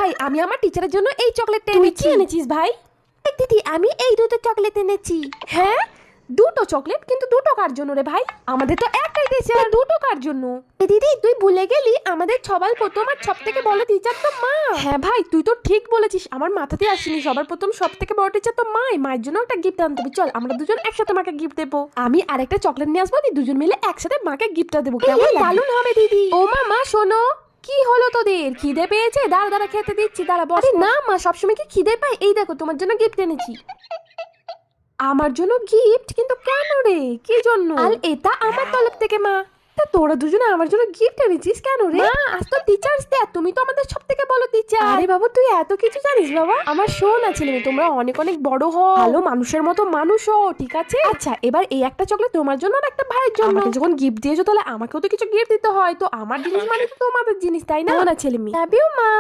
ভাই আমি আমার টিচারের জন্য এই চকলেটটা তুই এনেছি। কি এনেছিস ভাই? দিদি আমি এই দুটো চকলেট এনেছি। হ্যাঁ, দুটো চকলেট? কিন্তু দুটো কার জন্য রে ভাই? আমাদের তো একটাই টিচার। দুটো কার জন্য? দিদি তুই ভুলে গেলি আমাদের সবার প্রথম আর সব থেকে বড় টিচার তো মা। হ্যাঁ ভাই, তুই তো ঠিক বলেছিস, আমার মাথাতে আসেনি। সবার প্রথম সব থেকে বড় টিচার তো মায়ের জন্য একটা গিফট আনতে হবে। চল আমরা দুজন একসাথে মাকে গিফট দেবো। আমি আরেকটা চকলেট নিয়ে আসবো, দুজন মিলে একসাথে মাকে গিফটটা দেবো। কেমন লাগবে? দারুণ হবে দিদি। ও মা শোনো, কি হলো তোদের? খিদে পেয়েছে? দাঁড়া খেতে দিচ্ছি, দাঁড়া বস। আরে না মা, সবসময় কি খিদে পায়? এই দেখো তোমার জন্য গিফট এনেছি। আমার জন্য গিফট? কিন্তু কেন রে, কি জন্য? আর এটা আমার তরফ থেকে মা। তা তোরা দুজনে আমার জন্য গিফট এনেছিস কেন রে? মা আজ তো টিচার্স ডে, তুমি তো আমাদের সব থেকে বড় টিচার। আরে বাবা, তুই এত কিছু জানিস বাবা? আমার শোন আছে ছেলে, তোমরা অনেক অনেক বড় হও, ভালো মানুষের মতো মানুষ হও, ঠিক আছে? আচ্ছা, এবার এই একটা চকলেট তোমার জন্য আর একটা ভাইয়ের জন্য। আমাকে যখন গিফট দিয়েছো তাহলে আমাকেও তো কিছু গিফট দিতে হয়। তো আমার জিনিস মানে তো তোমাদের জিনিস, তাই না? না ছেলে মেয়ে। লাভ ইউ মা।